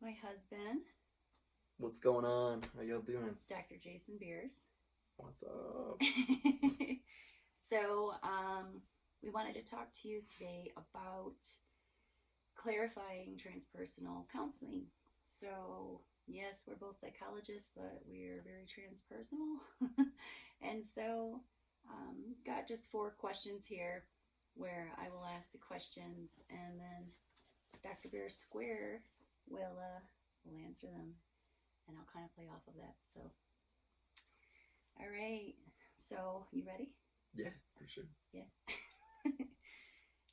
my husband, What's going on? How y'all doing? Dr. Jason Beers. What's up? So, we wanted to talk to you today about clarifying transpersonal counseling. So, yes, we're both psychologists, but we're very transpersonal. And so, got just 4 questions here where I will ask the questions and then Dr. Bear Square will answer them, and I'll kind of play off of that. So, all right. So, you ready? Yeah, for sure. Yeah.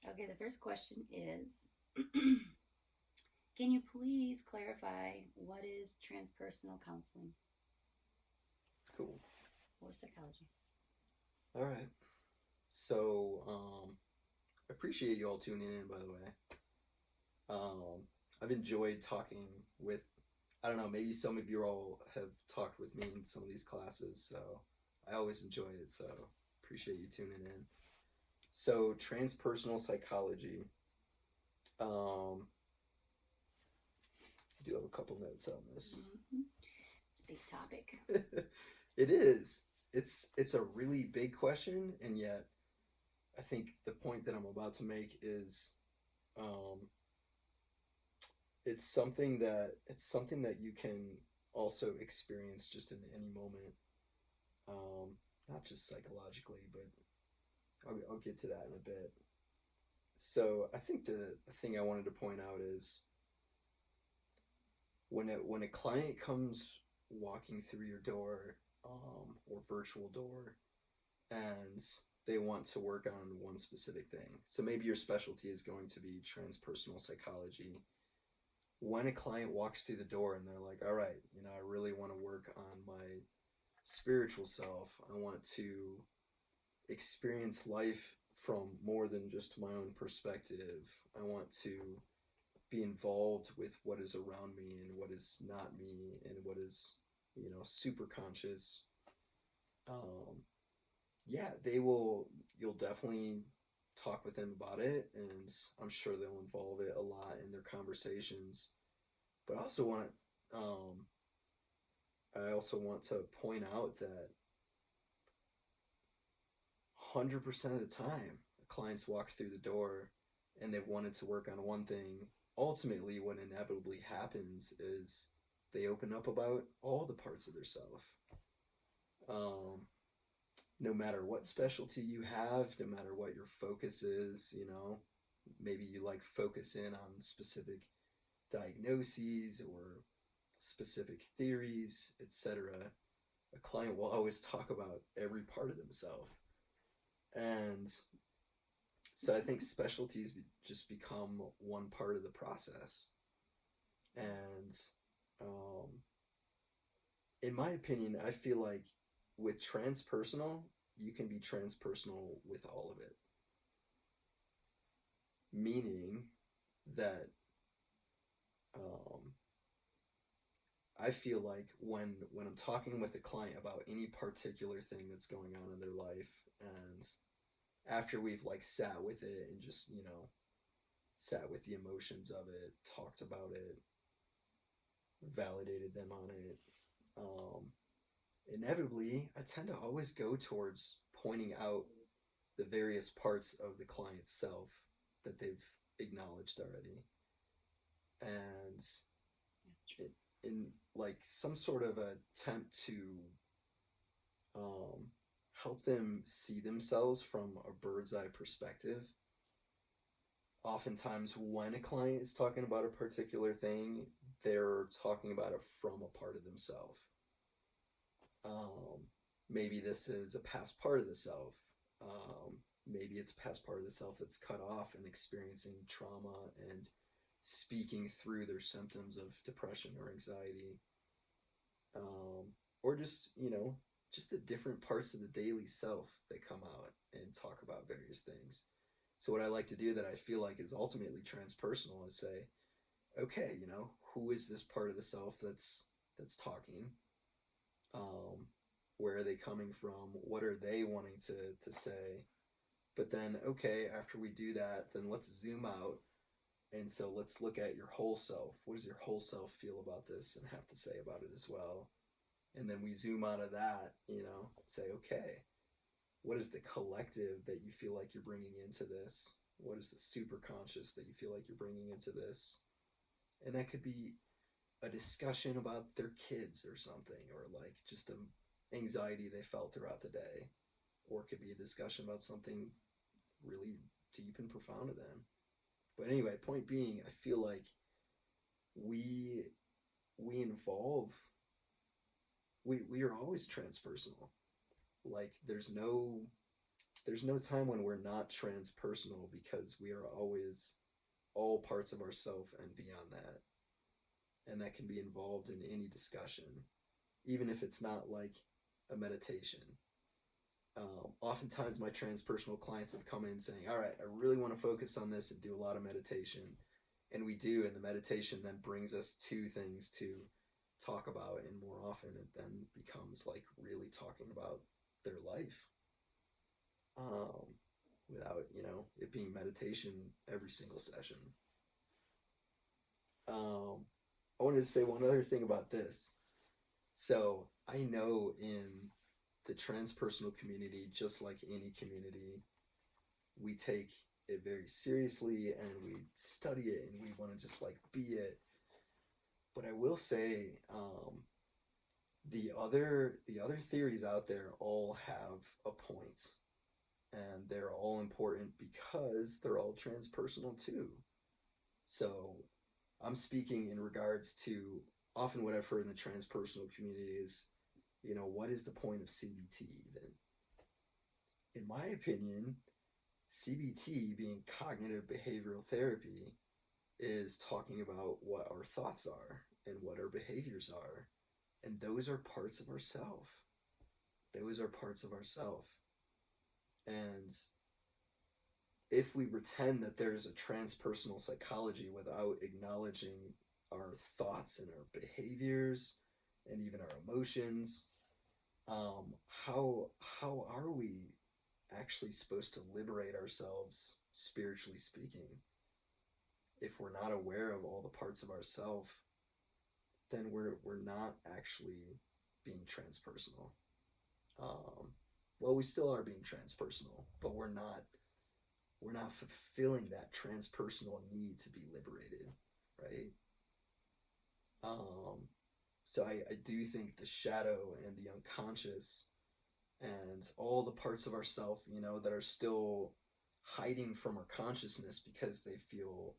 Okay, the first question is can you please clarify what is transpersonal counseling Cool. or psychology? All right. So, I appreciate you all tuning in, by the way. I've enjoyed talking with, I don't know, maybe some of you all have talked with me in some of these classes, so I always enjoy it, so appreciate you tuning in. So, transpersonal psychology. I do have a couple notes on this. Mm-hmm. It's a big topic. It is. It's a really big question, and yet I think the point that I'm about to make is, um, it's something that you can also experience just in any moment, not just psychologically, but I'll get to that in a bit. So I think the thing I wanted to point out is when a client comes walking through your door, or virtual door, and they want to work on one specific thing. So maybe your specialty is going to be transpersonal psychology. When a client walks through the door and they're like, all right, I really want to work on my spiritual self. I want to experience life from more than just my own perspective. I want to be involved with what is around me and what is not me and what is, super conscious. Um, yeah, you'll definitely talk with them about it, and I'm sure they'll involve it a lot in their conversations. But um, I also want to point out that 100% of the time, clients walk through the door and they've wanted to work on one thing. Ultimately, what inevitably happens is they open up about all the parts of their self. Um, no matter what specialty you have, no matter what your focus is, maybe you like focus in on specific diagnoses or specific theories, etc. A client will always talk about every part of themselves. And so I think specialties just become one part of the process. And um, in my opinion, I feel like with transpersonal, you can be transpersonal with all of it. Meaning that um, I feel like when I'm talking with a client about any particular thing that's going on in their life, and after we've like sat with it and just sat with the emotions of it, talked about it, validated them on it, inevitably I tend to always go towards pointing out the various parts of the client's self that they've acknowledged already, and in like some sort of attempt to um, help them see themselves from a bird's eye perspective. Oftentimes, when a client is talking about a particular thing, they're talking about it from a part of themselves. Um, Maybe this is a past part of the self. Maybe it's a past part of the self that's cut off and experiencing trauma and speaking through their symptoms of depression or anxiety. Um, or just the different parts of the daily self that come out and talk about various things. So what I like to do that I feel like is ultimately transpersonal is say, okay, who is this part of the self that's talking? Um, where are they coming from? What are they wanting to say? But then, okay, after we do that, then let's zoom out And so let's look at your whole self. What does your whole self feel about this and have to say about it as well? And then we zoom out of that, say, okay, what is the collective that you feel like you're bringing into this? What is the super conscious that you feel like you're bringing into this? And that could be a discussion about their kids or something, or like just an anxiety they felt throughout the day, or it could be a discussion about something really deep and profound to them. But anyway, point being, I feel like we involve, we are always transpersonal. Like there's no time when we're not transpersonal, because we are always all parts of ourself and beyond that. And that can be involved in any discussion, even if it's not like a meditation. Oftentimes my transpersonal clients have come in saying, all right, I really want to focus on this and do a lot of meditation. And we do, and the meditation then brings us to things to talk about, and more often it then becomes like really talking about their life, without, it being meditation every single session. I wanted to say one other thing about this. So I know in the transpersonal community, just like any community, we take it very seriously and we study it and we want to just like be it. But I will say, the other theories out there all have a point, and they're all important because they're all transpersonal too. So I'm speaking in regards to often what I've heard in the transpersonal community is, what is the point of CBT even? In my opinion, CBT, being cognitive behavioral therapy, is talking about what our thoughts are and what our behaviors are. And those are parts of ourself. Those are parts of ourself. And if we pretend that there's a transpersonal psychology without acknowledging our thoughts and our behaviors and even our emotions, how are we actually supposed to liberate ourselves, spiritually speaking? If we're not aware of all the parts of ourself, then we're not actually being transpersonal. Well, we still are being transpersonal, but we're not fulfilling that transpersonal need to be liberated, right? So I do think the shadow and the unconscious and all the parts of ourself, that are still hiding from our consciousness because they feel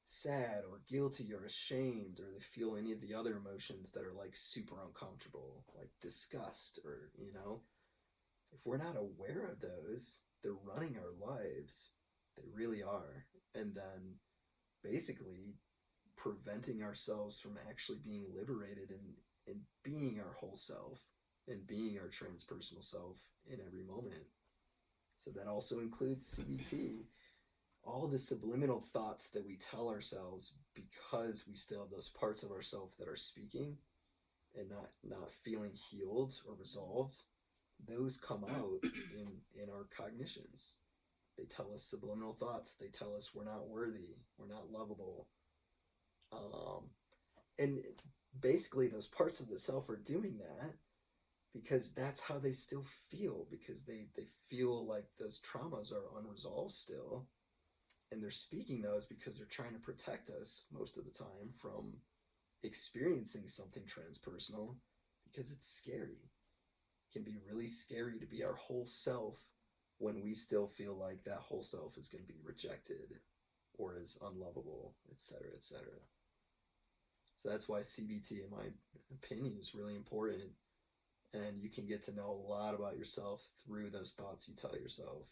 sad or guilty or ashamed, or they feel any of the other emotions that are like super uncomfortable, like disgust, or, if we're not aware of those, they're running our lives. They really are. And then basically preventing ourselves from actually being liberated and being our whole self and being our transpersonal self in every moment. So that also includes CBT. All the subliminal thoughts that we tell ourselves because we still have those parts of ourselves that are speaking and not feeling healed or resolved, those come out in our cognitions. They tell us subliminal thoughts. They tell us we're not worthy, we're not lovable. And basically those parts of the self are doing that because that's how they still feel, because they feel like those traumas are unresolved still. And they're speaking those because they're trying to protect us most of the time from experiencing something transpersonal, because it's scary. It can be really scary to be our whole self when we still feel like that whole self is going to be rejected or is unlovable, etc., etc. So that's why CBT, in my opinion, is really important. And you can get to know a lot about yourself through those thoughts you tell yourself,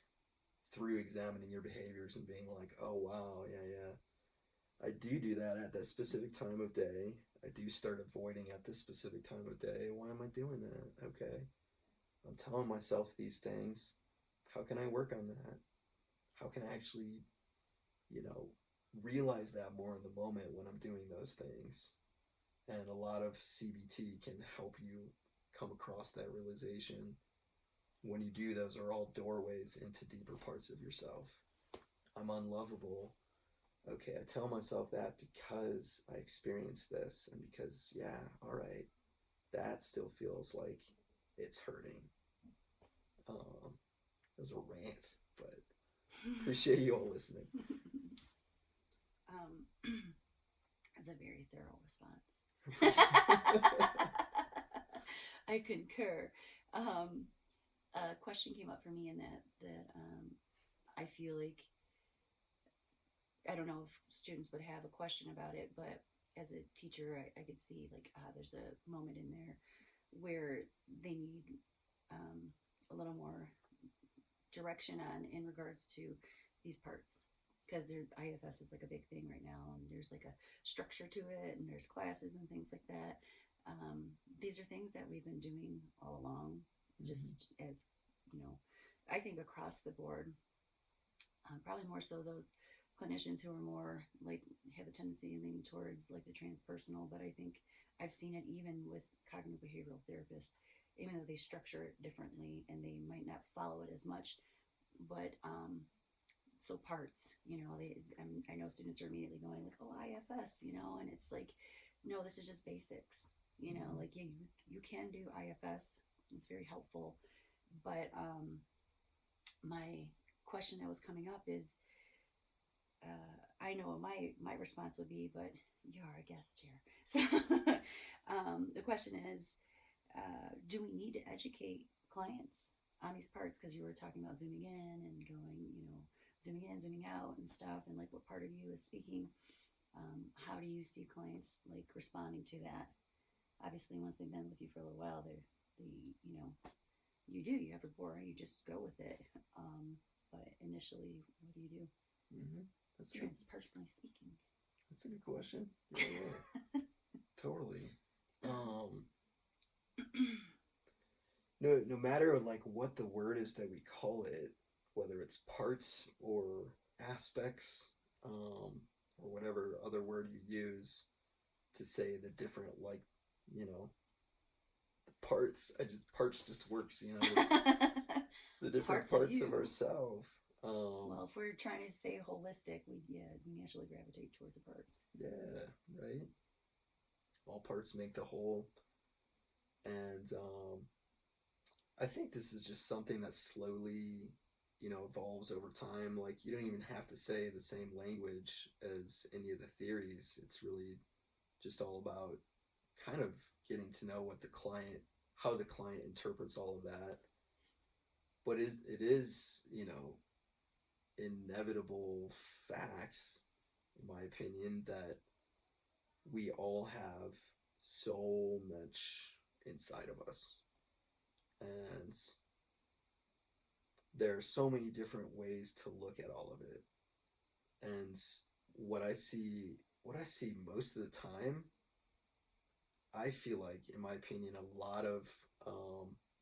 through examining your behaviors and being like, oh wow, yeah, I do that at that specific time of day. I do start avoiding at this specific time of day. Why am I doing that? Okay, I'm telling myself these things. How can I work on that? How can I actually, realize that more in the moment when I'm doing those things? And a lot of CBT can help you come across that realization. When you do, those are all doorways into deeper parts of yourself. I'm unlovable. okay, I tell myself that because I experienced this, and because, yeah, all right, that still feels like it's hurting. It was a rant, but appreciate you all listening. It was a very thorough response. I concur. A question came up for me in that I feel like, I don't know if students would have a question about it, but as a teacher, I could see like there's a moment in there where they need a little more direction on in regards to these parts, because their IFS is like a big thing right now, and there's like a structure to it, and there's classes and things like that. These are things that we've been doing all along, just as you know, I think across the board. Probably more so those clinicians who are more like have a tendency to lean towards like the transpersonal, but I think I've seen it even with cognitive behavioral therapists, even though they structure it differently and they might not follow it as much, but so parts, you know, I know students are immediately going like, oh, IFS, you know, and it's like, no, this is just basics, you know, like, yeah, you can do IFS, it's very helpful, but my question that was coming up is, I know what my response would be, but you're our guest here. So the question is, do we need to educate clients on these parts? Because you were talking about zooming in and going, you know, zooming in, zooming out and stuff, and like what part of you is speaking. How do you see clients like responding to that? Obviously, once they've been with you for a little while, you know, you have rapport, you just go with it. But initially, what do you do? That's Transpersonally speaking. That's a good question. Yeah. Totally. No matter like what the word is that we call it, whether it's parts or aspects, or whatever other word you use to say the different, like, you know, the parts. Parts just works, you know, the different parts of ourselves. Well, if we're trying to say holistic, we naturally gravitate towards a part. Yeah, right. All parts make the whole, and I think this is just something that slowly, you know, evolves over time. Like, you don't even have to say the same language as any of the theories. It's really just all about kind of getting to know how the client interprets all of that. But it is, you know, inevitable facts, in my opinion, that we all have so much inside of us. And there are so many different ways to look at all of it. And what I see most of the time, I feel like, in my opinion, a lot of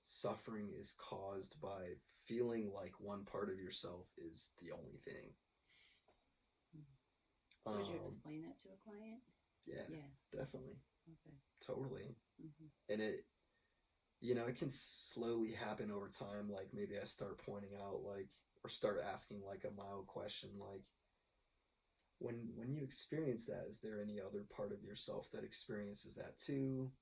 suffering is caused by feeling like one part of yourself is the only thing. So would you explain that to a client? Yeah, definitely. Okay. Totally. And it, you know, it can slowly happen over time. Like, maybe I start pointing out, like, or start asking like a mild question, like, when you experience that, is there any other part of yourself that experiences that too?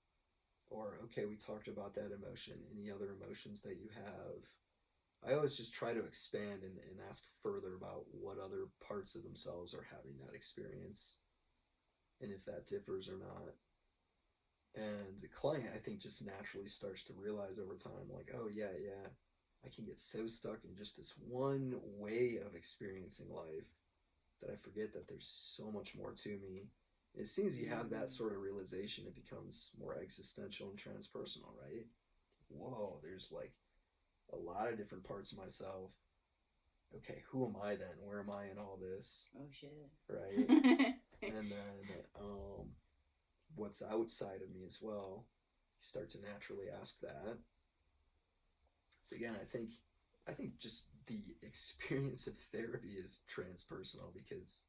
Or, okay, we talked about that emotion. Any other emotions that you have? I always just try to expand and ask further about what other parts of themselves are having that experience, and if that differs or not. And the client, I think, just naturally starts to realize over time, like, oh, yeah, I can get so stuck in just this one way of experiencing life that I forget that there's so much more to me. As soon as you have that sort of realization, it becomes more existential and transpersonal, right? Whoa, there's like a lot of different parts of myself. Okay, who am I then? Where am I in all this? Oh, shit. Right? And then what's outside of me as well. You start to naturally ask that. So again, I think just the experience of therapy is transpersonal, because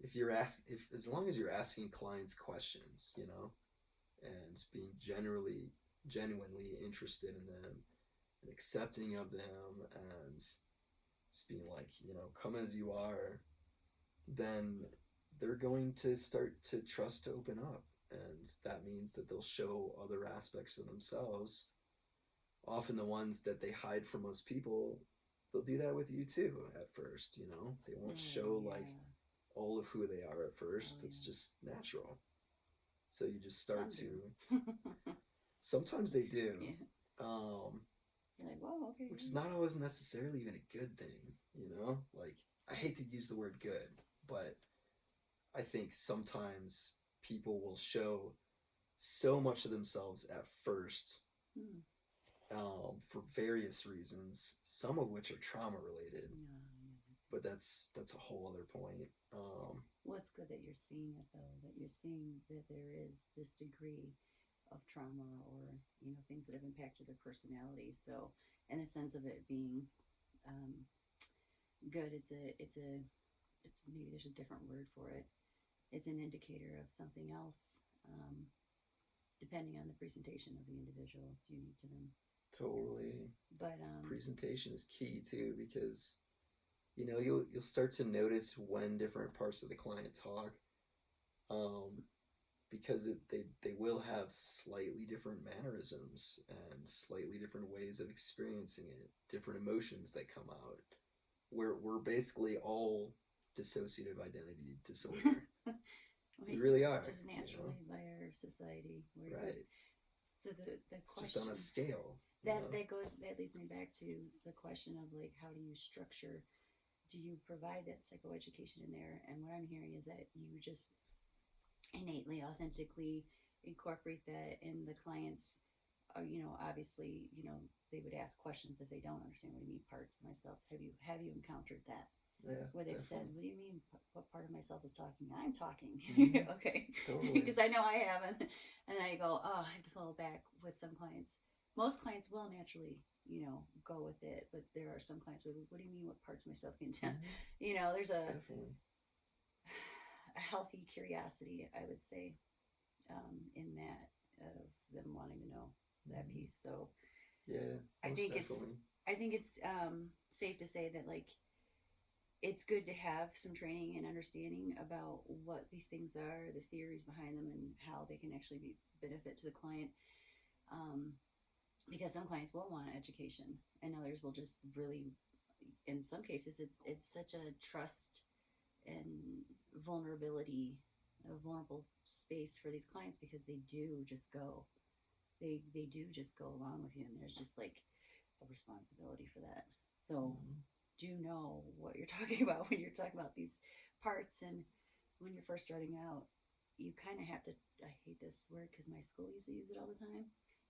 as long as you're asking clients questions, you know, and being genuinely interested in them and accepting of them, and just being like, you know, come as you are, then they're going to start to trust to open up. And that means that they'll show other aspects of themselves. Often the ones that they hide from most people, they'll do that with you too at first, you know? They won't show like all of who they are at first. It's just natural. So you just start to sometimes they do. You're like, whoa, okay. Which is not always necessarily even a good thing, you know? Like, I hate to use the word good, but I think sometimes people will show so much of themselves at first for various reasons, some of which are trauma related. But that's a whole other point. Well, it's good that you're seeing it, though, that you're seeing that there is this degree of trauma or, you know, things that have impacted their personality. So in the sense of it being good, it's maybe there's a different word for it. It's an indicator of something else, depending on the presentation of the individual. It's unique to them. Totally. But presentation is key too, because you know you'll start to notice when different parts of the client talk, because they will have slightly different mannerisms and slightly different ways of experiencing it, different emotions that come out. We're basically all dissociative identity disorder. We really are. Just naturally, you know? By our society. Right. So the it's question, just on a scale. That leads me back to the question of like, how do you structure? Do you provide that psychoeducation in there? And what I'm hearing is that you just innately, authentically incorporate that in the clients. You know, obviously, you know, they would ask questions if they don't understand what do you mean parts of myself. Have you encountered that? Yeah, where they've definitely. said, what do you mean what part of myself is talking? I'm talking. Okay. Totally. Because I know I haven't. And I go, I have to pull back with some clients. Most clients will naturally, you know, go with it, but there are some clients where, what do you mean what parts of myself can tell? You know, there's a healthy curiosity, I would say, in that of them wanting to know that piece. So yeah, I think it's safe to say that like it's good to have some training and understanding about what these things are, the theories behind them, and how they can actually be benefit to the client. Because some clients will want education, and others will just really, in some cases, it's such a trust and vulnerability, a vulnerable space for these clients because they do just go, they do just go along with you, and there's just like a responsibility for that. So. Do know what you're talking about when you're talking about these parts, and when you're first starting out, you kind of have to, I hate this word because my school used to use it all the time,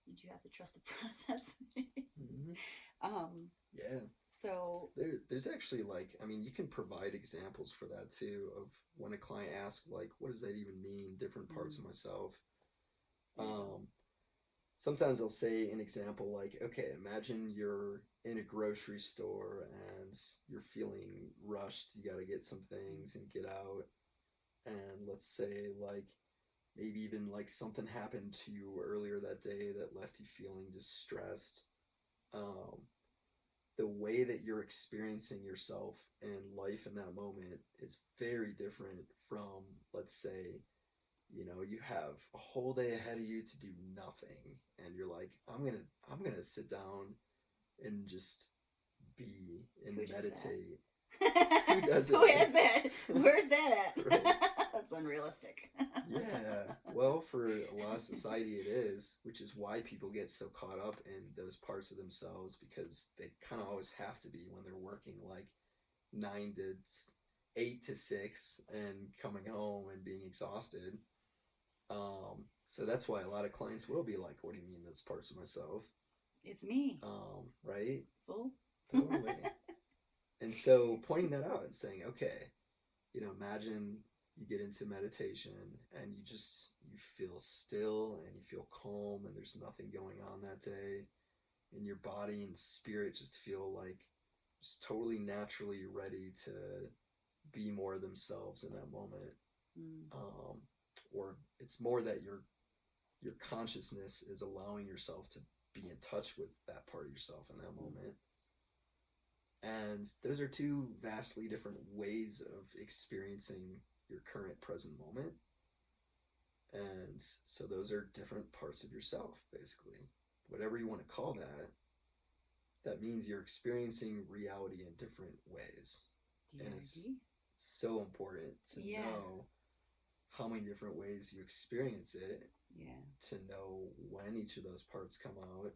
and you have to trust the process. Yeah. So there's actually like, I mean, you can provide examples for that too, of when a client asks like, what does that even mean, different parts of myself. Sometimes I'll say an example like, okay, imagine you're in a grocery store and you're feeling rushed. You got to get some things and get out. And let's say like maybe even like something happened to you earlier that day that left you feeling just stressed. The way that you're experiencing yourself and life in that moment is very different from, let's say, you know, you have a whole day ahead of you to do nothing, and you're like, I'm gonna sit down and just be and meditate. Who does it? Who has that? Where's that at? Right. That's unrealistic. Yeah, well, for a lot of society it is, which is why people get so caught up in those parts of themselves, because they kind of always have to be when they're working like 8 to 6 and coming home and being exhausted. So that's why a lot of clients will be like, what do you mean those parts of myself? It's me. Right? Fool. Totally. And so pointing that out and saying, okay, you know, imagine you get into meditation and you feel still and you feel calm and there's nothing going on that day, and your body and spirit just feel like just totally naturally ready to be more themselves in that moment. Or it's more that your consciousness is allowing yourself to be in touch with that part of yourself in that moment. And those are two vastly different ways of experiencing your current present moment. And so those are different parts of yourself, basically. Whatever you want to call that, that means you're experiencing reality in different ways. DRD? And it's so important to know how many different ways you experience it, to know when each of those parts come out.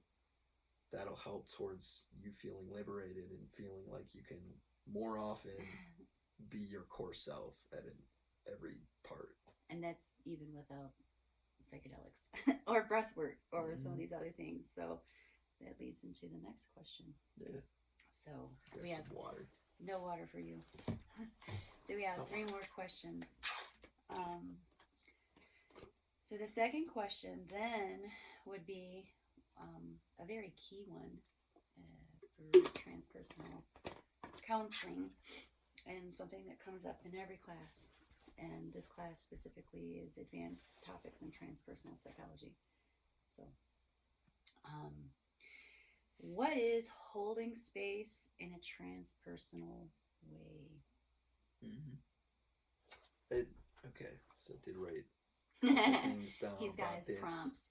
That'll help towards you feeling liberated and feeling like you can more often be your core self at every part. And that's even without psychedelics or breathwork or some of these other things. So that leads into the next question. Yeah. So we have water. No water for you. So we have 3 more questions. So the second question then would be a very key one for transpersonal counseling, and something that comes up in every class. And this class specifically is Advanced Topics in Transpersonal Psychology. So, what is holding space in a transpersonal way? Okay, so I did write things down. He's got his this. prompts.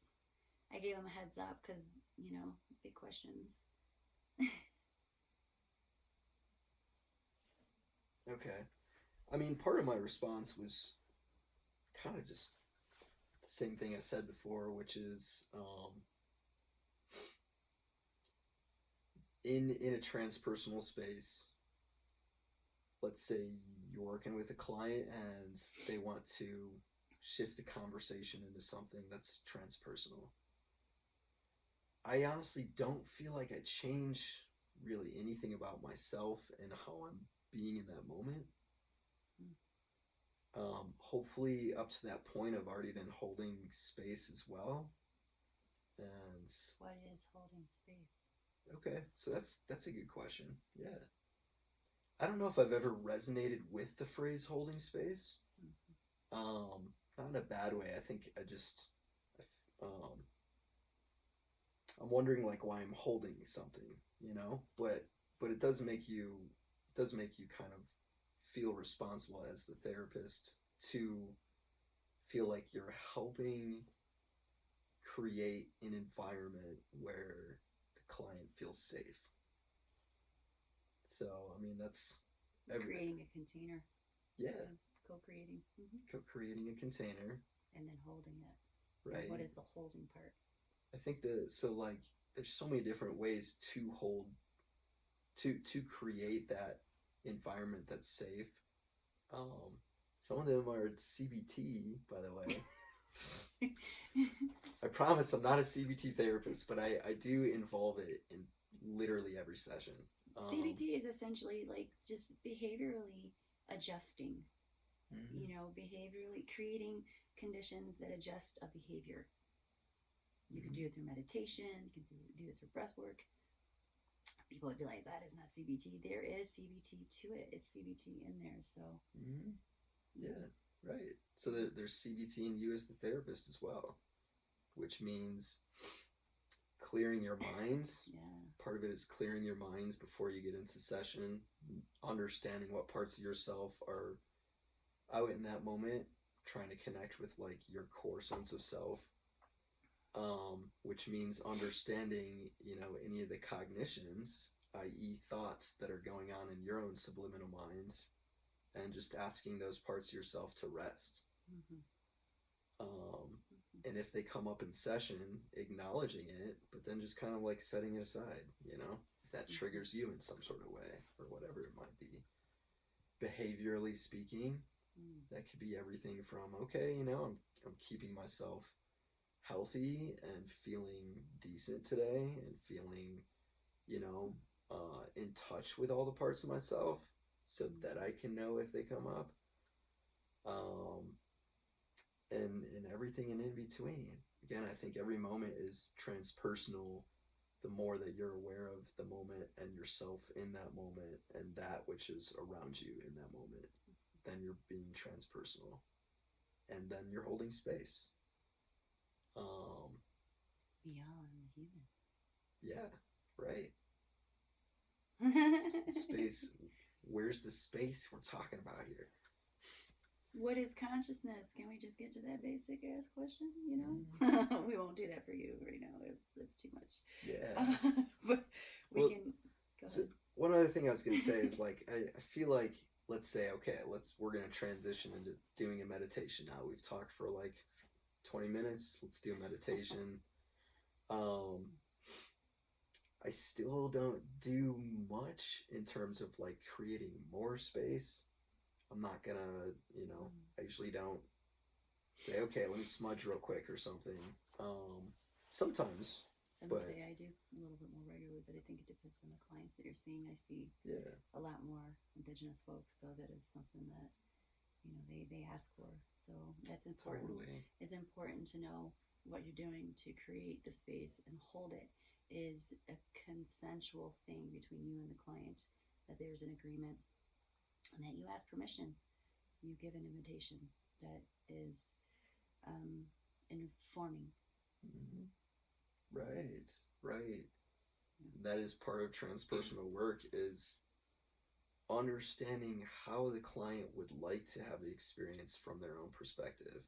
I gave him a heads up because, big questions. Okay. I mean, part of my response was kind of just the same thing I said before, which is in a transpersonal space, let's say you're working with a client and they want to shift the conversation into something that's transpersonal. I honestly don't feel like I change really anything about myself and how I'm being in that moment. Hopefully up to that point I've already been holding space as well. And what is holding space? Okay, so that's a good question. Yeah. I don't know if I've ever resonated with the phrase holding space. Not in a bad way. I think I'm wondering like why I'm holding something, but it does make you kind of feel responsible as the therapist to feel like you're helping create an environment where the client feels safe. So, I mean, that's creating a container. Yeah. Co-creating. Co-creating a container. And then holding it. Right. And what is the holding part? I think there's so many different ways to hold, to create that environment that's safe. Some of them are CBT, by the way. I promise I'm not a CBT therapist, but I do involve it in literally every session. CBT is essentially like just behaviorally adjusting, behaviorally creating conditions that adjust a behavior. You can do it through meditation, you can do it through breath work. People would be like, that is not CBT. There is CBT to it. It's CBT in there, so. Yeah, right. So there's CBT in you as the therapist as well, which means clearing your mind. Part of it is clearing your minds before you get into session, understanding what parts of yourself are out in that moment, trying to connect with like your core sense of self, which means understanding, any of the cognitions, i.e. thoughts that are going on in your own subliminal minds, and just asking those parts of yourself to rest. And if they come up in session, acknowledging it, but then just kind of like setting it aside, if that triggers you in some sort of way, or whatever it might be. Behaviorally speaking, that could be everything from, okay, I'm keeping myself healthy and feeling decent today and feeling, in touch with all the parts of myself so that I can know if they come up. And everything in between. Again, I think every moment is transpersonal. The more that you're aware of the moment and yourself in that moment and that which is around you in that moment, then you're being transpersonal. And then you're holding space. Beyond the human. Yeah, right. Space. Where's the space we're talking about here? What is consciousness? Can we just get to that basic ass question? You know, we won't do that for you right now. That's too much. Yeah. But we can. Go so ahead. one other thing I was gonna say is like I feel like, let's say, okay, we're gonna transition into doing a meditation now. We've talked for like 20 minutes. Let's do a meditation. I still don't do much in terms of like creating more space. I'm not gonna, I usually don't say, okay, let me smudge real quick or something. Sometimes, I would say I do a little bit more regularly, but I think it depends on the clients that you're seeing. I see a lot more indigenous folks, so that is something that they ask for. So that's important. Totally. It's important to know what you're doing to create the space and hold it is a consensual thing between you and the client, that there's an agreement and that you ask permission. You give an invitation that is informing. Mm-hmm. Right. That is part of transpersonal work, is understanding how the client would like to have the experience from their own perspective.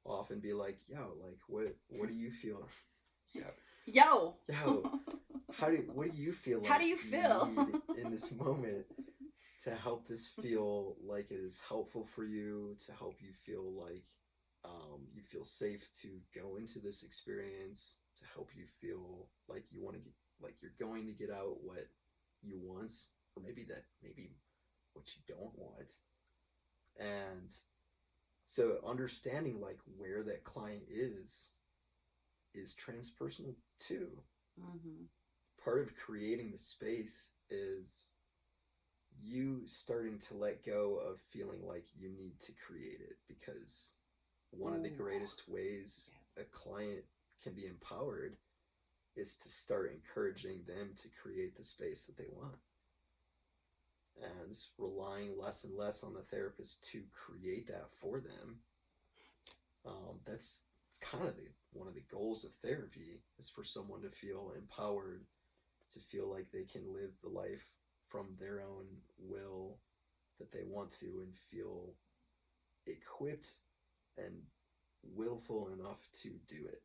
Often be like, yo, like what do you feel? Yo. What do you feel like? How do you feel in this moment to help this feel like it is helpful for you, to help you feel like you feel safe to go into this experience, to help you feel like you want to get, like you're going to get out what you want, or maybe what you don't want. And so understanding like where that client is transpersonal too. Mm-hmm. Part of creating the space is you starting to let go of feeling like you need to create it, because one of the greatest ways a client can be empowered is to start encouraging them to create the space that they want, and relying less and less on the therapist to create that for them. It's kind of one of the goals of therapy, is for someone to feel empowered, to feel like they can live the life from their own will that they want to, and feel equipped and willful enough to do it.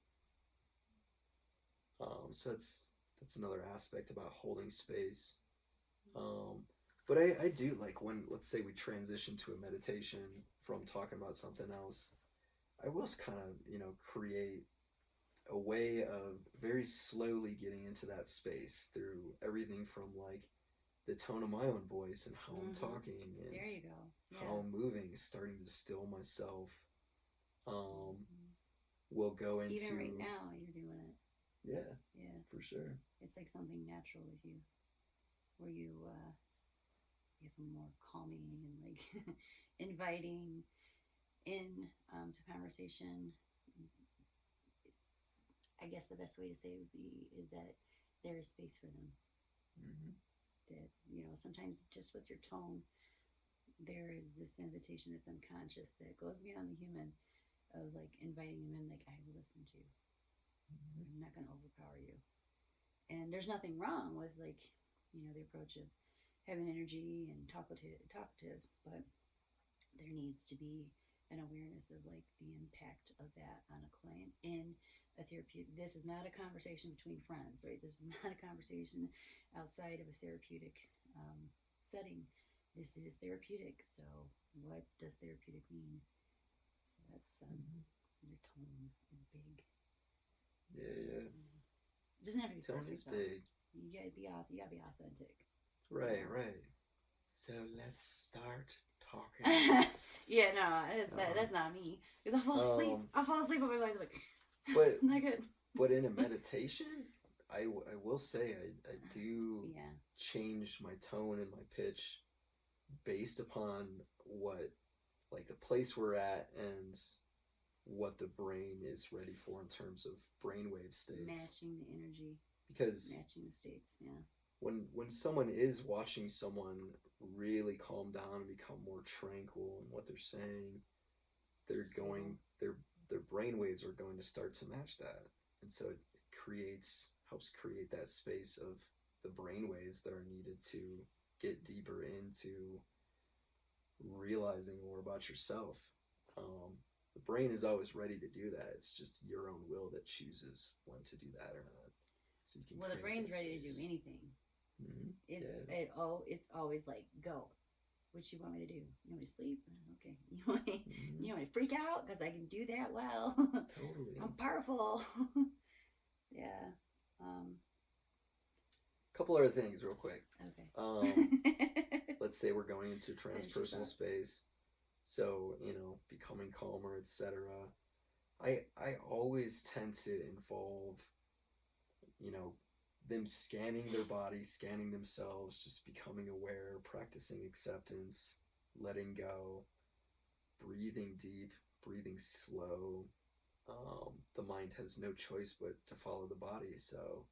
So that's another aspect about holding space. But I do like, when, let's say, we transition to a meditation from talking about something else, I will kind of, create a way of very slowly getting into that space through everything from like the tone of my own voice and how I'm talking, and there you go. how I'm moving, starting to still myself. We'll go into, even right now you're doing it. Yeah, for sure. It's like something natural with you, where you have a more calming and like inviting in to conversation. I guess the best way to say it is that there is space for them. Mm-hmm. That sometimes just with your tone, there is this invitation that's unconscious that goes beyond the human, of like inviting them in, like, I will listen to you. Mm-hmm. I'm not going to overpower you. And there's nothing wrong with like the approach of having energy and talkative, but there needs to be an awareness of like the impact of that on a client in a therapeutic. This is not a conversation between friends, right? This is not a conversation outside of a therapeutic setting. This is therapeutic. So what does therapeutic mean? So that's your tone is big. Yeah. It doesn't have to be tone perfect, is though. big. You gotta be authentic. Right. So let's start talking. Yeah, no, that's not me. Because I fall asleep. I fall asleep over like, but not good. But in a meditation, I will say I do change my tone and my pitch based upon what, like, the place we're at and what the brain is ready for in terms of brainwave states. Matching the energy. Because matching the states, when someone is watching someone really calm down and become more tranquil in what they're saying, their brainwaves are going to start to match that. And so it helps create that space of the brain waves that are needed to get deeper into realizing more about yourself. The brain is always ready to do that. It's just your own will that chooses when to do that or not. So you can. Well, the brain's ready to do anything. It's always like, go. What you want me to do? You want me to sleep? Okay. You want me to freak out because I can do that well. Totally. I'm powerful. Yeah. Couple other things real quick. Okay. Let's say we're going into transpersonal space, so becoming calmer, etc. I always tend to involve them scanning their body, scanning themselves, just becoming aware, practicing acceptance, letting go, breathing deep, breathing slow. The mind has no choice but to follow the body, so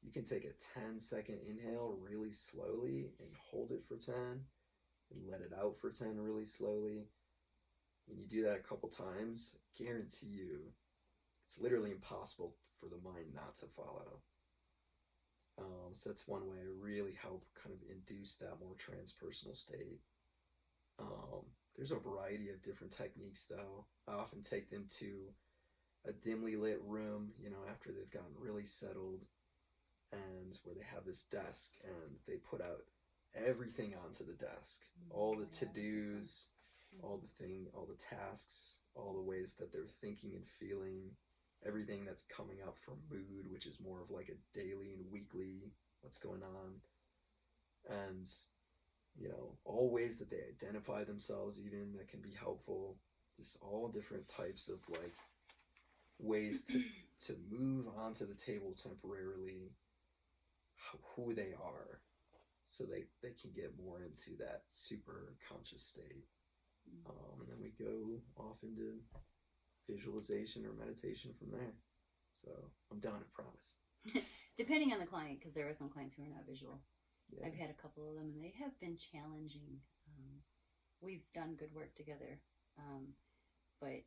you can take a 10-second inhale really slowly and hold it for 10 and let it out for 10 really slowly. When you do that a couple times, I guarantee you it's literally impossible for the mind not to follow. So that's one way to really help kind of induce that more transpersonal state. There's a variety of different techniques, though. I often take them to a dimly lit room, after they've gotten really settled, and where they have this desk and they put out everything onto the desk, all the to-dos, all the tasks, all the ways that they're thinking and feeling, everything that's coming up from mood, which is more of like a daily and weekly, what's going on, and all ways that they identify themselves, even that can be helpful. Just all different types of like ways to move onto the table temporarily who they are, so they can get more into that super conscious state. And then we go off into visualization or meditation from there. So I'm done, I promise. Depending on the client, because there are some clients who are not visual. Yeah. I've had a couple of them, and they have been challenging. We've done good work together, but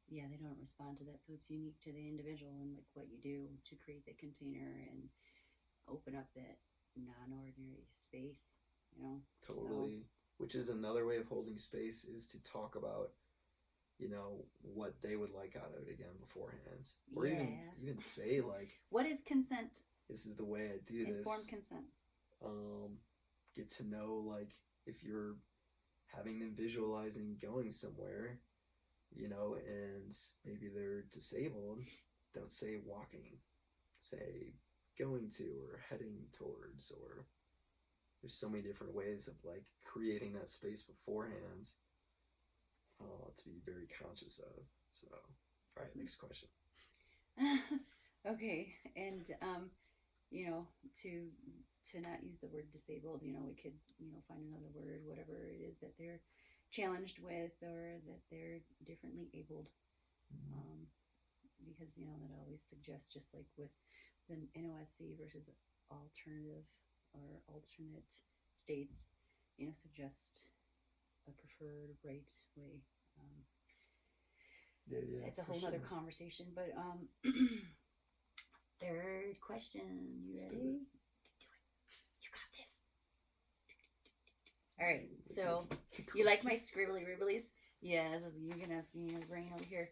yeah, they don't respond to that. So it's unique to the individual and like what you do to create the container and open up that non-ordinary space. Totally. Which is another way of holding space, is to talk about what they would like out of it again beforehand, or even say like, what is consent? This is the way I do this. Informed consent. Get to know, like, if you're having them visualizing going somewhere, and maybe they're disabled, don't say walking, say going to or heading towards, or there's so many different ways of like creating that space beforehand to be very conscious of. So, all right, next question. Okay, and to not use the word disabled, we could find another word, whatever it is that they're challenged with, or that they're differently abled. Because that always suggests, just like with the NOSC versus alternative or alternate states, suggest a preferred right way. It's a whole other conversation, but third question, you ready? You can do it. You got this. All right, so you like my scribbly ribblies? Yes, you're gonna see my brain over here.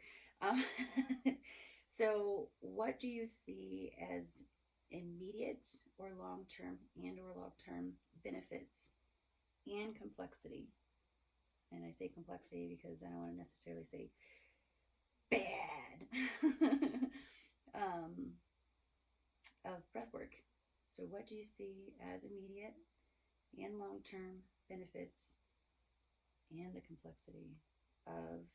So what do you see as immediate or long-term benefits and complexity? And I say complexity because I don't want to necessarily say bad of breathwork. So what do you see as immediate and long-term benefits and the complexity of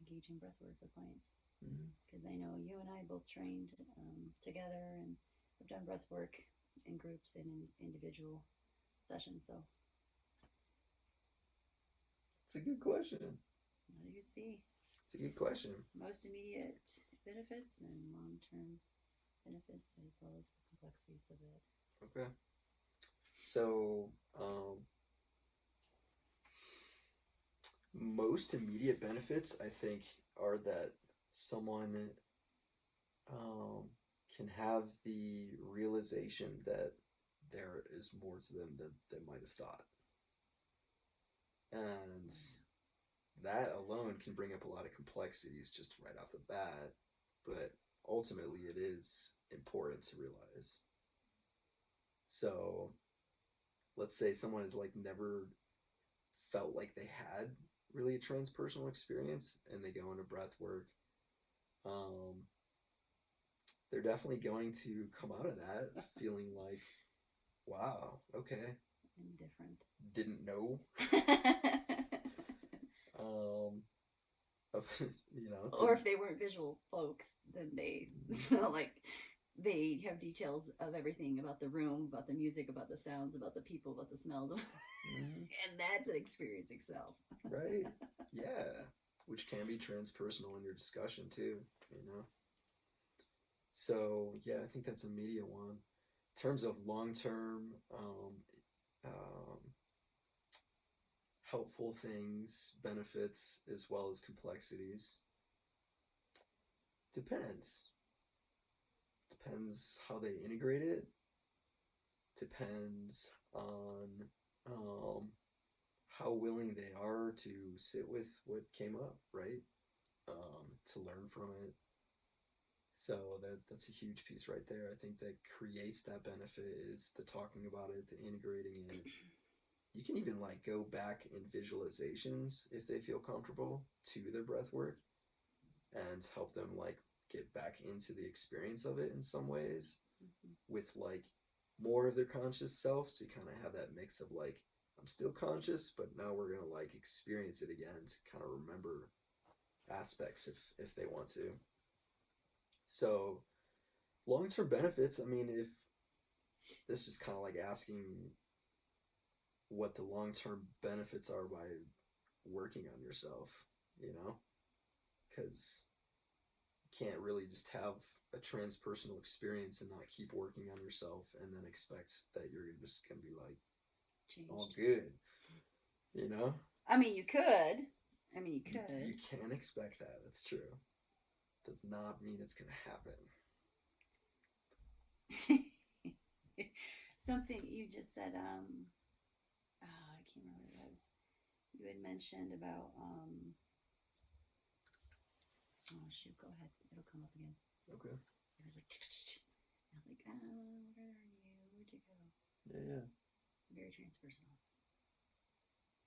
engaging breathwork with clients? Because I know you and I both trained together and have done breathwork in groups and in individual sessions. So it's a good question. What do you see? It's a good question. Most immediate benefits and long-term benefits, as well as the complexities of it. Okay. So, most immediate benefits, I think, are that someone can have the realization that there is more to them than they might have thought. And that alone can bring up a lot of complexities just right off the bat, but ultimately it is important to realize. So let's say someone has like never felt like they had really a transpersonal experience and they go into breath work. They're definitely going to come out of that feeling like, wow, okay, Indifferent. didn't know. You know, or if they weren't visual folks, then they feel like they have details of everything about the room, about the music, about the sounds, about the people, about the smells. And that's an experience itself. Right? Yeah. Which can be transpersonal in your discussion too, you know? So, yeah, I think that's a media one. In terms of long-term helpful things, benefits, as well as complexities, depends. Depends how they integrate it. Depends on how willing they are to sit with what came up, right? To learn from it. So that's a huge piece right there. I think that creates that benefit is the talking about it, the integrating it. You can even like go back in visualizations if they feel comfortable to their breath work and help them like get back into the experience of it in some ways with like more of their conscious self. So you kind of have that mix of like, I'm still conscious, but now we're going to like experience it again to kind of remember aspects if they want to. So long-term benefits, I mean, if this is kind of like asking what the long-term benefits are by working on yourself, you know, because you can't really just have a transpersonal experience and not keep working on yourself and then expect that you're just going to be like, Changed. all good, you know? I mean, you could. You can expect that. That's true. Does not mean it's going to happen. Something you just said, I can't remember what it was. You had mentioned about, oh shoot, go ahead. It'll come up again. Okay. It was like, I was like, where are you? Where'd you go? Yeah. Very transpersonal.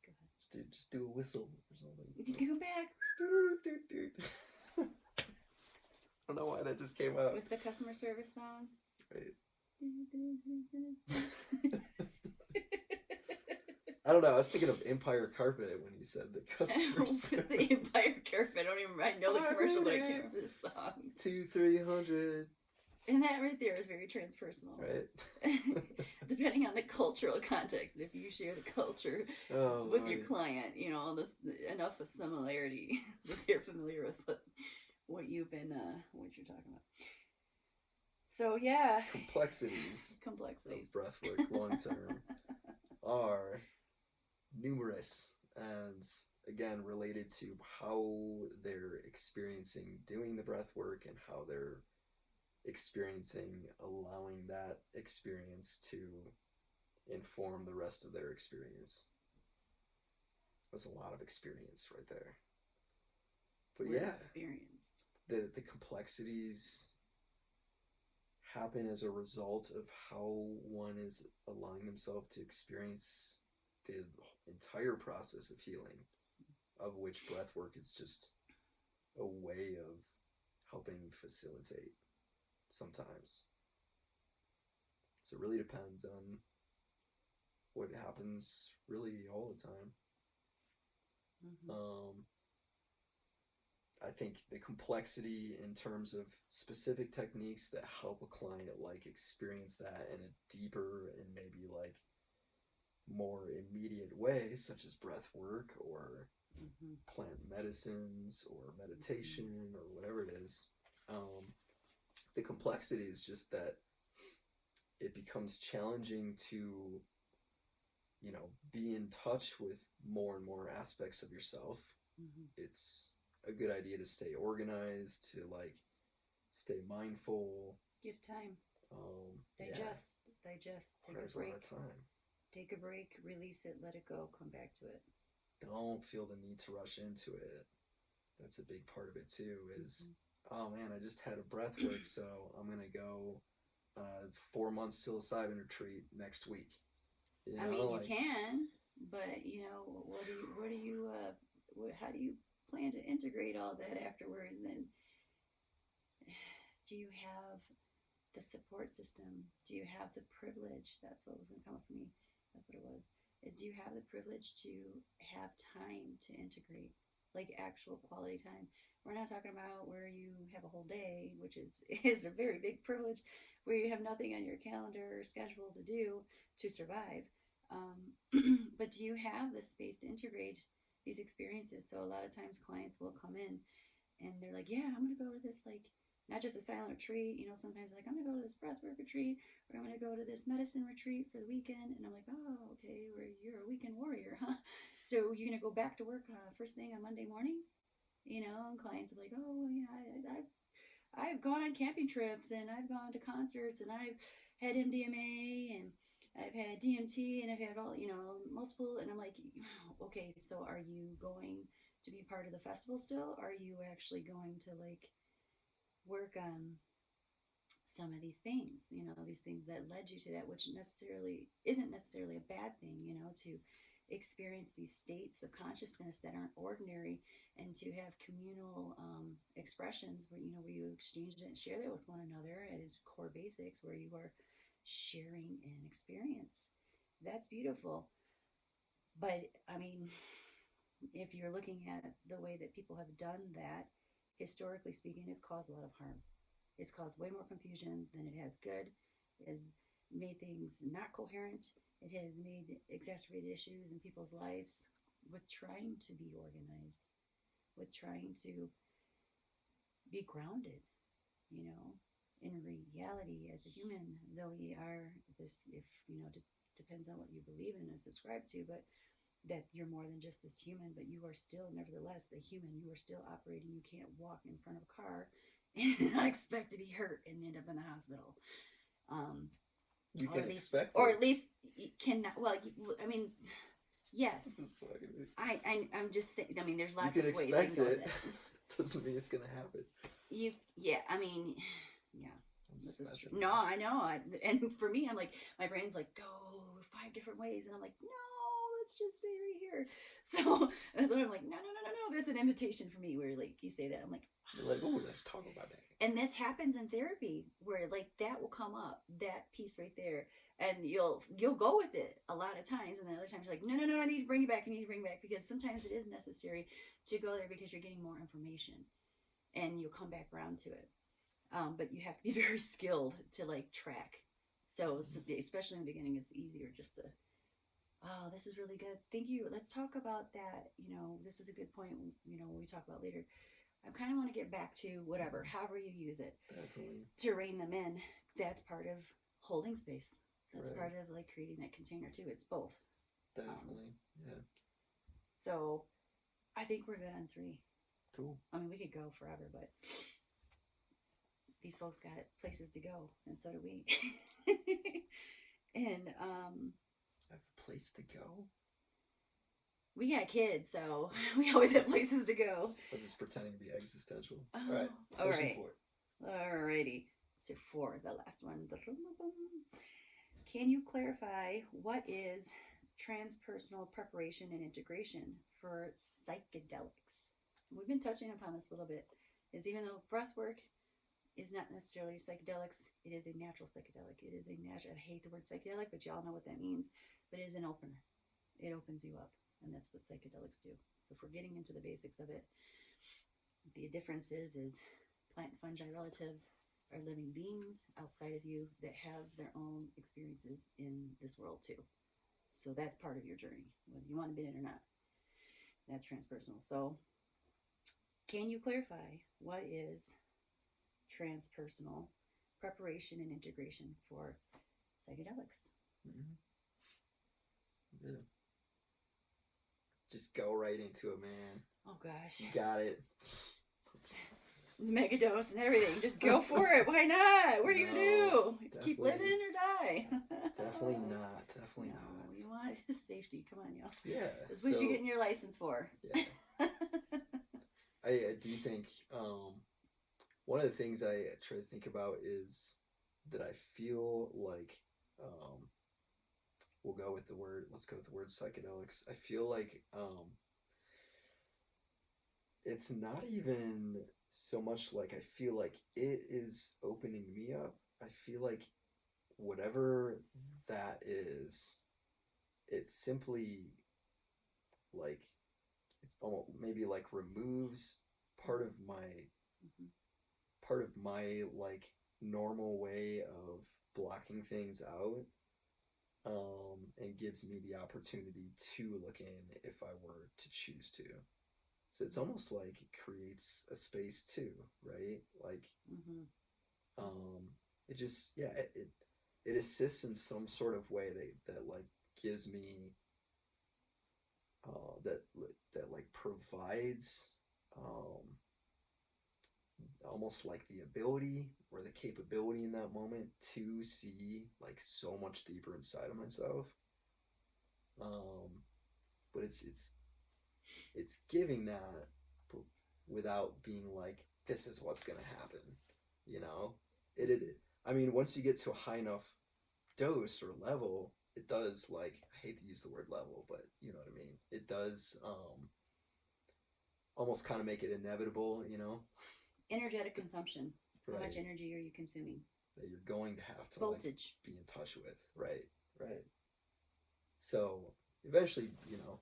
Go ahead. Just do a whistle or something. Go back. I don't know why that just came out. What's the customer service song? Right. I don't know. I was thinking of Empire Carpet when you said the customer service. The Empire Carpet. I know the commercial, but I can't remember the song. 200-300. And that right there is very transpersonal. Right. Depending on the cultural context, if you share the culture with your client, you know, this enough of similarity that they're familiar with what you've been, what you're talking about. So yeah, complexities of breathwork long term are numerous, and again related to how they're experiencing doing the breathwork and how they're experiencing allowing that experience to inform the rest of their experience. There's a lot of experience right there. But we're yeah, experienced. The complexities happen as a result of how one is allowing themselves to experience the entire process of healing, of which breathwork is just a way of helping facilitate sometimes. So it really depends on what happens really all the time. I think the complexity in terms of specific techniques that help a client like experience that in a deeper and maybe like more immediate way, such as breath work or plant medicines or meditation or whatever it is. The complexity is just that it becomes challenging to, you know, be in touch with more and more aspects of yourself. It's a good idea to stay organized, to like stay mindful, give time, digest. digest, take Requires a break. A lot of time. Take a break, release it, let it go, come back to it. Don't feel the need to rush into it. That's a big part of it too, is, oh man, I just had a breath work, so I'm going to go 4 months psilocybin retreat next week. You know, I mean, you can, but you know, how do you plan to integrate all that afterwards? And do you have the support system? Do you have the privilege? That's what was going to come up for me. That's what it was. Is do you have the privilege to have time to integrate, like actual quality time? We're not talking about where you have a whole day, which is a very big privilege, where you have nothing on your calendar or schedule to do to survive. But do you have the space to integrate these experiences? So a lot of times clients will come in and they're like, yeah, I'm going to go to this, like, not just a silent retreat, you know, sometimes like, I'm going to go to this breathwork retreat, or I'm going to go to this medicine retreat for the weekend. And I'm like, oh, okay, well, you're a weekend warrior, huh? So you're going to go back to work first thing on Monday morning? You know, and clients are like, oh, yeah, I've gone on camping trips, and I've gone to concerts, and I've had MDMA, and I've had DMT, and I've had all, you know, multiple. And I'm like, okay, so are you going to be part of the festival still? Are you actually going to like work on some of these things, you know, these things that led you to that, which isn't necessarily a bad thing, you know, to experience these states of consciousness that aren't ordinary, and to have communal expressions where, you know, where you exchange it and share that with one another as core basics, where you are sharing an experience. That's beautiful. But I mean, if you're looking at the way that people have done that, historically speaking, it's caused a lot of harm. It's caused way more confusion than it has good. It has made things not coherent. It has made exacerbated issues in people's lives with trying to be organized, with trying to be grounded, you know, in reality as a human, though we are this, if, you know, depends on what you believe in and subscribe to, but that you're more than just this human, but you are still nevertheless a human. You are still operating. You can't walk in front of a car and not expect to be hurt and end up in the hospital. You can expect or at least you cannot. Well, I mean, yes. I'm just saying. I mean, there's lots of ways you can expect it. Doesn't mean it's gonna happen. I mean, yeah. This is true. No, I know. And for me, I'm like, my brain's like, go 5 different ways, and I'm like, no, let's just stay right here. So I'm like, no. That's an invitation for me, where like you say that, I'm like, you're like, oh, let's talk about that. And this happens in therapy, where like that will come up, that piece right there, and you'll go with it a lot of times, and then other times you're like, no, I need to bring you back, because sometimes it is necessary to go there because you're getting more information, and you'll come back around to it. But you have to be very skilled to like track. So especially in the beginning, it's easier just to, oh, this is really good. Thank you. Let's talk about that. You know, this is a good point, you know, when we talk about later. I kind of want to get back to whatever, however you use it. Definitely. To rein them in. That's part of holding space. That's right. part of like creating that container too. It's both. Definitely. Yeah. So I think we're good on 3. Cool. I mean, we could go forever, but these folks got places to go, and so do we. And I have a place to go. We got kids, so we always have places to go. I was just pretending to be existential. Oh, all right. Alrighty. So for the last one, can you clarify what is transpersonal preparation and integration for psychedelics? We've been touching upon this a little bit. Is even though breathwork is not necessarily psychedelics, it is a natural psychedelic. It is a natural. I hate the word psychedelic, but y'all know what that means. But it is an opener. It opens you up. And that's what psychedelics do. So if we're getting into the basics of it, the difference is plant and fungi relatives are living beings outside of you that have their own experiences in this world too. So that's part of your journey, whether you want to admit it or not. That's transpersonal. So can you clarify what is transpersonal preparation and integration for psychedelics? Mm-hmm. Yeah. Just go right into it, man. Oh gosh. You got it. mega dose and everything. Just go for it. Why not? What are you gonna do? Keep definitely- living or die? Definitely not. Definitely No, not. you want safety. Come on, y'all. Yeah. That's what you're getting your license for. Yeah. I do think one of the things I try to think about is that I feel like let's go with the word psychedelics. I feel like it's not even so much like I feel like it is opening me up. I feel like whatever that is, it simply like it's almost maybe like removes part of my like normal way of blocking things out, and gives me the opportunity to look in if I were to choose to. So it's almost like it creates a space too, right? Like, it just it assists in some sort of way that like gives me that like provides almost like the ability or the capability in that moment to see like so much deeper inside of myself. But it's giving that without being like, this is what's gonna happen, you know. I mean, once you get to a high enough dose or level, it does, like, I hate to use the word level, but you know what I mean, it does almost kind of make it inevitable, you know. Energetic consumption. Right. How much energy are you consuming? That you're going to have to Voltage. Like, be in touch with. Right. So eventually, you know,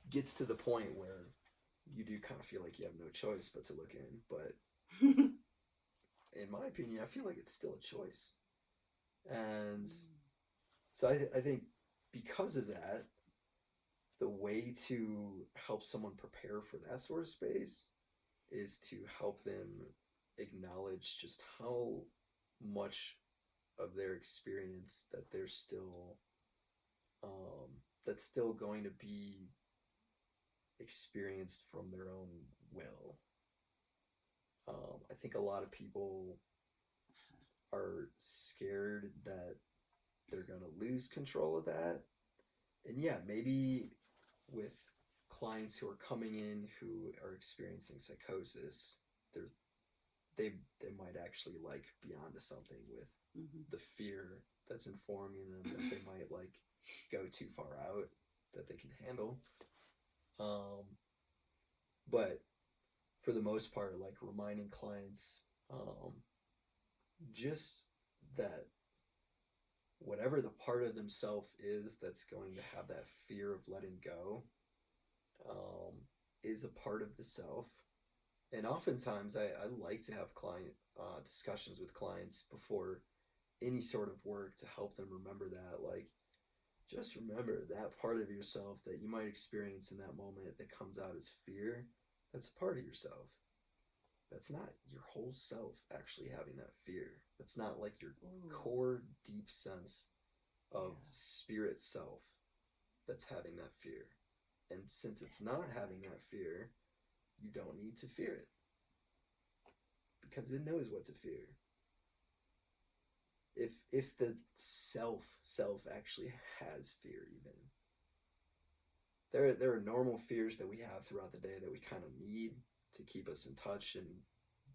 gets to the point where you do kind of feel like you have no choice but to look in. But in my opinion, I feel like it's still a choice. And so I think because of that, the way to help someone prepare for that sort of space is to help them acknowledge just how much of their experience that they're still that's still going to be experienced from their own will. I think a lot of people are scared that they're going to lose control of that. And yeah, maybe with clients who are coming in who are experiencing psychosis, they might actually like be onto something with the fear that's informing them that they might like go too far out that they can handle. But for the most part, like reminding clients just that whatever the part of themselves is that's going to have that fear of letting go is a part of the self. And oftentimes I like to have client discussions with clients before any sort of work to help them remember that, like, just remember that part of yourself that you might experience in that moment that comes out as fear. That's a part of yourself. That's not your whole self actually having that fear. That's not like your core deep sense of spirit self that's having that fear. And since it's not having that fear, you don't need to fear it. Because it knows what to fear. If the self actually has fear even. There are normal fears that we have throughout the day that we kind of need to keep us in touch and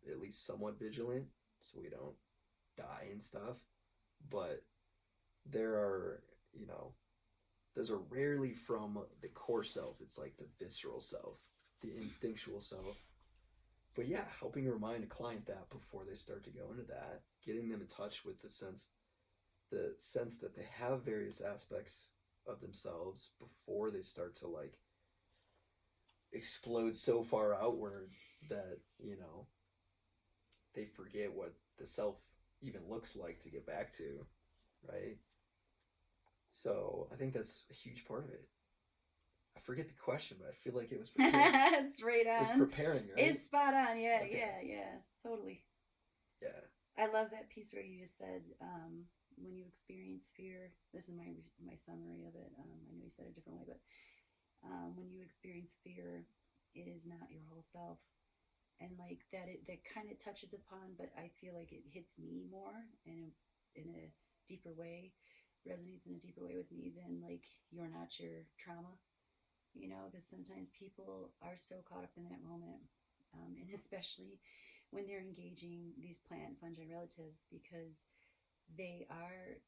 at least somewhat vigilant so we don't die and stuff. But there are, you know, those are rarely from the core self. It's like the visceral self, the instinctual self. But yeah, helping remind a client that before they start to go into that, getting them in touch with the sense that they have various aspects of themselves before they start to like explode so far outward that, you know, they forget what the self even looks like to get back to, right? So I think that's a huge part of it. I forget the question, but I feel like it was preparing. It's right on. It's preparing, right? It's spot on. Yeah, Okay. yeah, totally. Yeah. I love that piece where you just said, when you experience fear, this is my summary of it. I know you said it a different way, but when you experience fear, it is not your whole self. and like that kind of touches upon, but I feel like it hits me more in a deeper way, resonates in a deeper way with me than like you're not your trauma, because sometimes people are so caught up in that moment, and especially when they're engaging these plant fungi relatives, because they are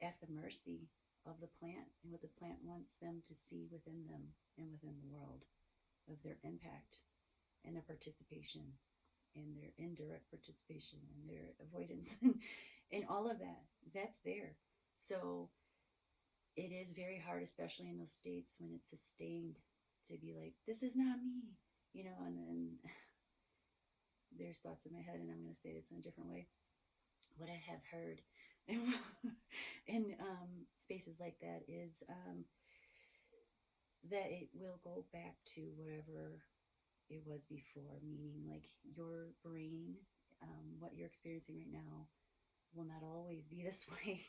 at the mercy of the plant and what the plant wants them to see within them and within the world, of their impact and their participation and their indirect participation and their avoidance and all of that's there. So it is very hard, especially in those states when it's sustained, to be like, this is not me, and then there's thoughts in my head, and I'm going to say this in a different way. What I have heard in spaces like that is that it will go back to whatever it was before, meaning like your brain, what you're experiencing right now, will not always be this way.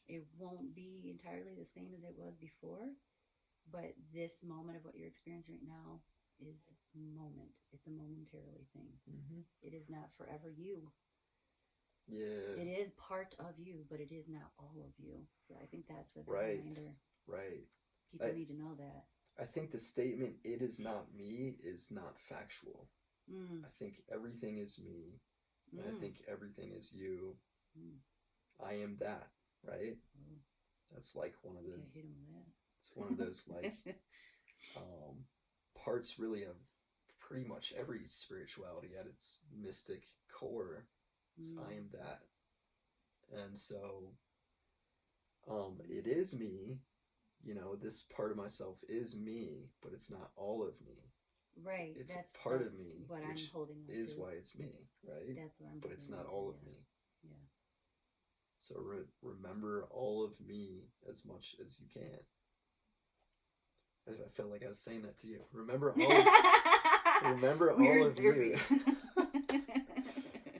It won't be entirely the same as it was before, but this moment of what you're experiencing right now is moment. It's a momentarily thing. It is not forever you. Yeah. It is part of you, but it is not all of you. So I think that's a reminder. Right. People need to know that. I think the statement, it is not me, is not factual. I think everything is me. And I think everything is you. I am that, right? That's like one of the... Can't hit him with that. It's one of those like parts really of pretty much every spirituality at its mystic core. I am that. And so it is me, this part of myself is me, but it's not all of me. Right. It's a part of me, what I'm holding on is to. why it's me, right? That's what I'm But it's holding not on to, all of me. Yeah. So remember all of me as much as you can. I felt like I was saying that to you. Remember all of you.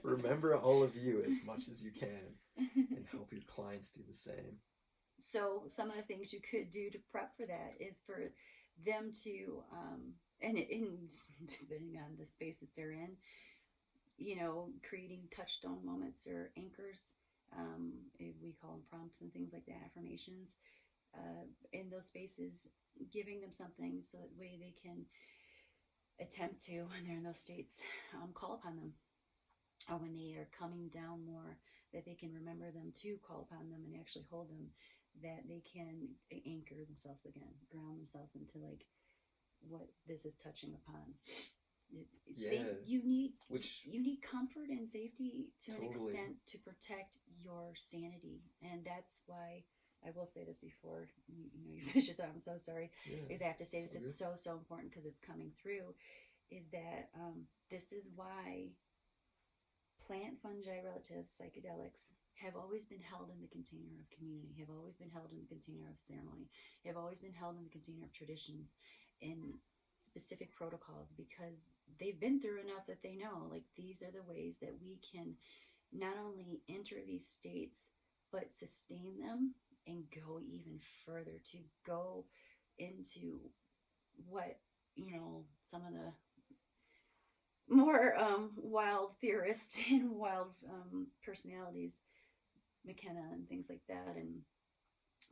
Remember all of you as much as you can, and help your clients do the same. So some of the things you could do to prep for that is for them to, and depending on the space that they're in, creating touchstone moments or anchors. We call them prompts and things like that, affirmations. In those spaces, giving them something so that way they can attempt to, when they're in those states, call upon them. Or when they are coming down more, that they can remember them to call upon them and actually hold them, that they can anchor themselves again, ground themselves into like what this is touching upon. You need comfort and safety to an extent to protect your sanity, and that's why I will say this before you finish your thought. I'm so sorry. Is I have to say this. It's so important because it's coming through. Is that this is why plant fungi relatives, psychedelics, have always been held in the container of community, have always been held in the container of ceremony, have always been held in the container of traditions and specific protocols, because they've been through enough that they know, like, these are the ways that we can not only enter these states, but sustain them and go even further, to go into what, some of the more wild theorists and wild personalities, McKenna and things like that, and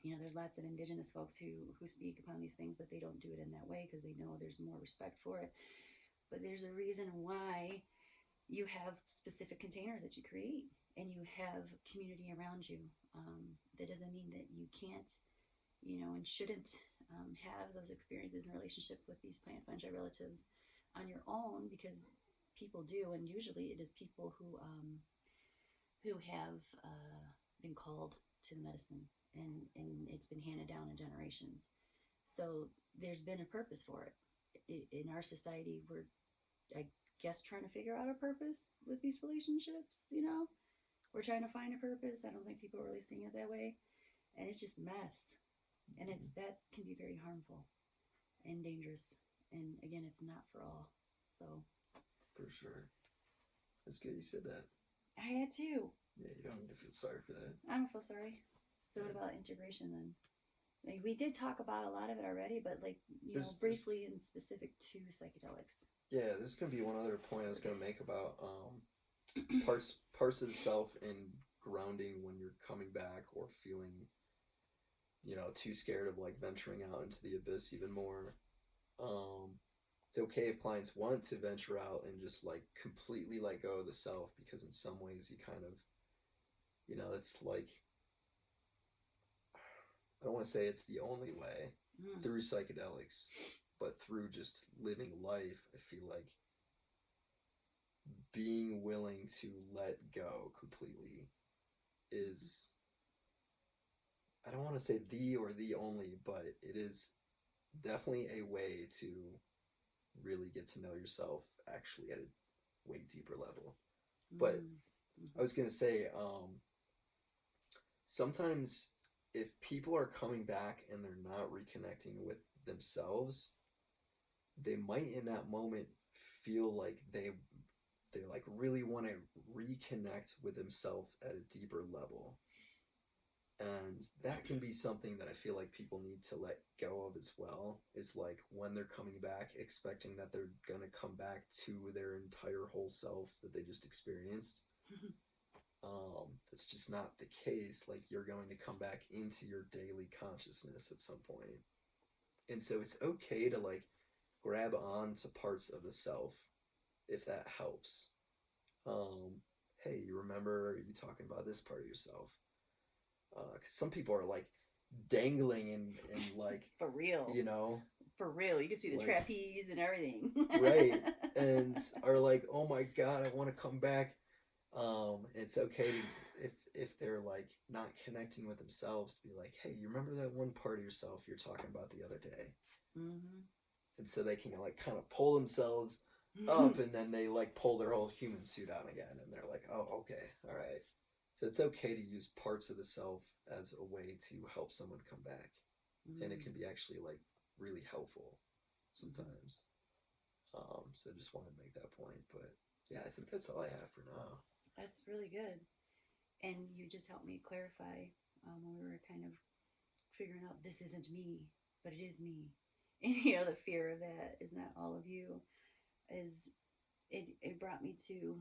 there's lots of indigenous folks who speak upon these things, but they don't do it in that way because they know there's more respect for it. But there's a reason why you have specific containers that you create, and you have community around you. That doesn't mean that you can't, and shouldn't have those experiences in relationship with these plant fungi relatives on your own, because people do, and usually it is people who have been called to the medicine, and it's been handed down in generations. So there's been a purpose for it. In our society, we're, I guess, trying to figure out a purpose with these relationships. We're trying to find a purpose. I don't think people are really seeing it that way, and it's just mess, and that can be very harmful and dangerous. And again, it's not for all. So for sure, it's good you said that. I had to. Yeah, you don't need to feel sorry for that. I don't feel sorry. So what about integration then? Like, we did talk about a lot of it already, but briefly and specific to psychedelics. Yeah, there's gonna be one other point I was gonna make about parts of the self and grounding when you're coming back or feeling, too scared of like venturing out into the abyss even more. Um, it's okay if clients want to venture out and just like completely let go of the self, because in some ways you kind of, it's like, I don't want to say it's the only way through psychedelics, but through just living life, I feel like being willing to let go completely is, I don't want to say the only, but it is definitely a way to really get to know yourself actually at a way deeper level. But I was going to say, sometimes if people are coming back and they're not reconnecting with themselves, they might in that moment feel like they like really want to reconnect with themselves at a deeper level. And that can be something that I feel like people need to let go of as well. Is like when they're coming back, expecting that they're going to come back to their entire whole self that they just experienced. That's just not the case. Like, you're going to come back into your daily consciousness at some point. And so it's okay to like grab on to parts of the self if that helps. Hey, you remember you talking about this part of yourself? Because some people are like dangling and like, for real, for real, you can see the like, trapeze and everything. Right. And are like, oh my god, I want to come back. It's okay to, if they're like not connecting with themselves, to be like, hey, you remember that one part of yourself you're talking about the other day? And so they can like kind of pull themselves up, and then they like pull their whole human suit out again, and they're like, oh, okay, all right. So it's okay to use parts of the self as a way to help someone come back. And it can be actually like really helpful sometimes. So I just wanted to make that point. But yeah, I think that's all I have for now. That's really good. And you just helped me clarify when we were kind of figuring out this isn't me, but it is me. And the fear of that is not all of you. Is it brought me to,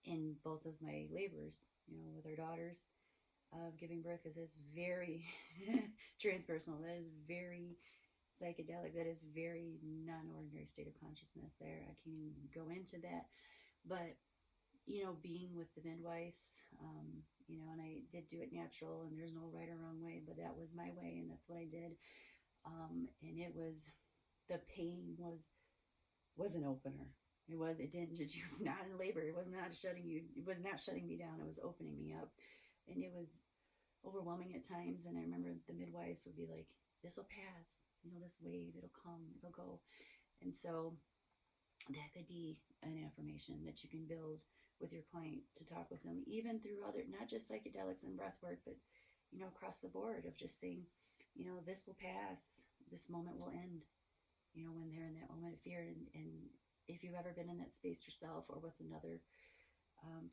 in both of my labors, with our daughters, of giving birth, because it's very transpersonal. That is very psychedelic. That is very non-ordinary state of consciousness there. I can't even go into that. But, being with the midwives, and I did do it natural, and there's no right or wrong way, but that was my way, and that's what I did. And it was, the pain was an opener. It didn't, you're not in labor. It was not shutting me down. It was opening me up. And it was overwhelming at times. And I remember the midwives would be like, this will pass, this wave, it'll come, it'll go. And so that could be an affirmation that you can build with your client, to talk with them, even through other, not just psychedelics and breath work, but, across the board, of just saying, this will pass, this moment will end, when they're in that moment of fear. And if you've ever been in that space yourself, or with another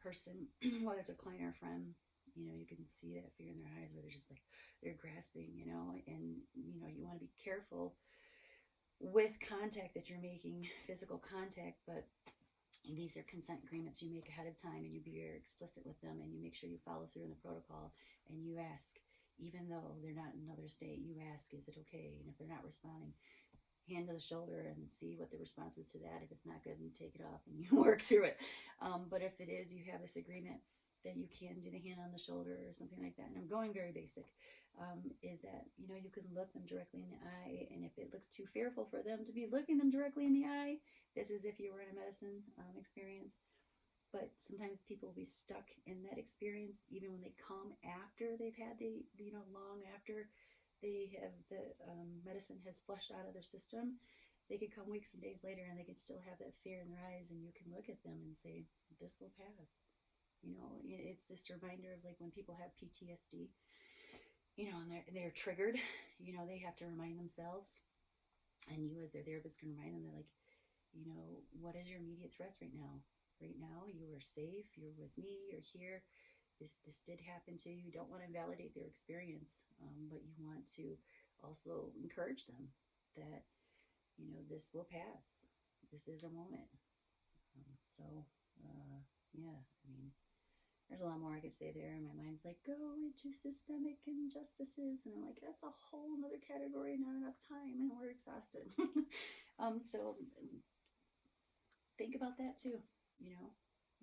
person, whether it's a client or a friend, you can see that fear in their eyes, where they're just like, they're grasping, and, you want to be careful with contact that you're making, physical contact, but these are consent agreements you make ahead of time, and you be very explicit with them, and you make sure you follow through in the protocol, and you ask, even though they're not in another state, you ask, is it okay? And if they're not responding, hand to the shoulder and see what the response is to that. If it's not good, then take it off and you work through it. But if it is, you have this agreement that you can do the hand on the shoulder or something like that. And I'm going very basic. Is that, you can look them directly in the eye. And if it looks too fearful for them to be looking them directly in the eye, this is if you were in a medicine experience. But sometimes people will be stuck in that experience, even when they come after they've had long after they have the medicine has flushed out of their system. They could come weeks and days later, and they could still have that fear in their eyes, and you can look at them and say, this will pass. It's this reminder of like when people have PTSD, and they're triggered, they have to remind themselves, and you as their therapist can remind them that, like, what is your immediate threats right now? Right now, you are safe, you're with me, you're here. This did happen to you. You don't want to invalidate their experience, but you want to also encourage them that, this will pass. this is a moment. So, yeah, I mean, there's a lot more I could say there. My mind's like, go into systemic injustices. And I'm like, that's a whole other category, not enough time, and we're exhausted. So think about that too,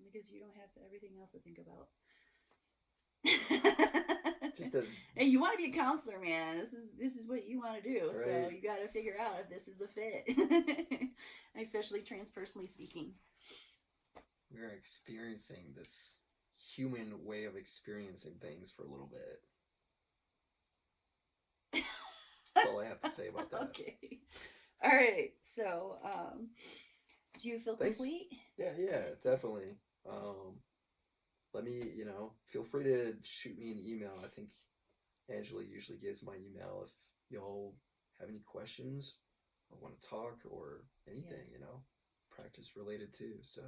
because you don't have everything else to think about. Just as Hey, you want to be a counselor, man. This is what you want to do. Right. So you got to figure out if this is a fit, especially transpersonally speaking. we're experiencing this human way of experiencing things for a little bit. That's all I have to say about that. Okay. All right. So, do you feel Thanks. complete? Yeah, definitely. Let me, feel free to shoot me an email. I think Angela usually gives my email if y'all have any questions or want to talk or anything, practice related too. So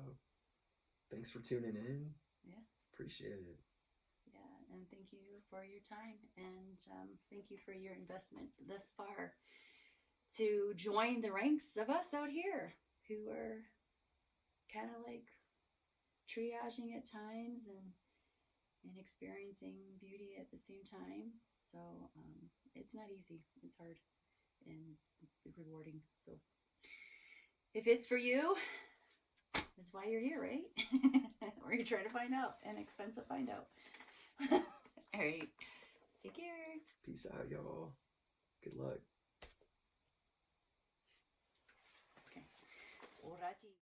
thanks for tuning in. Yeah. Appreciate it. Yeah, and thank you for your time, and thank you for your investment thus far to join the ranks of us out here who are kind of like triaging at times and experiencing beauty at the same time. So it's not easy. It's hard, and it's rewarding. So if it's for you, that's why you're here, right? Or you're trying to find out, and expensive find out. All right. Take care. Peace out, y'all. Good luck. Okay. Orati.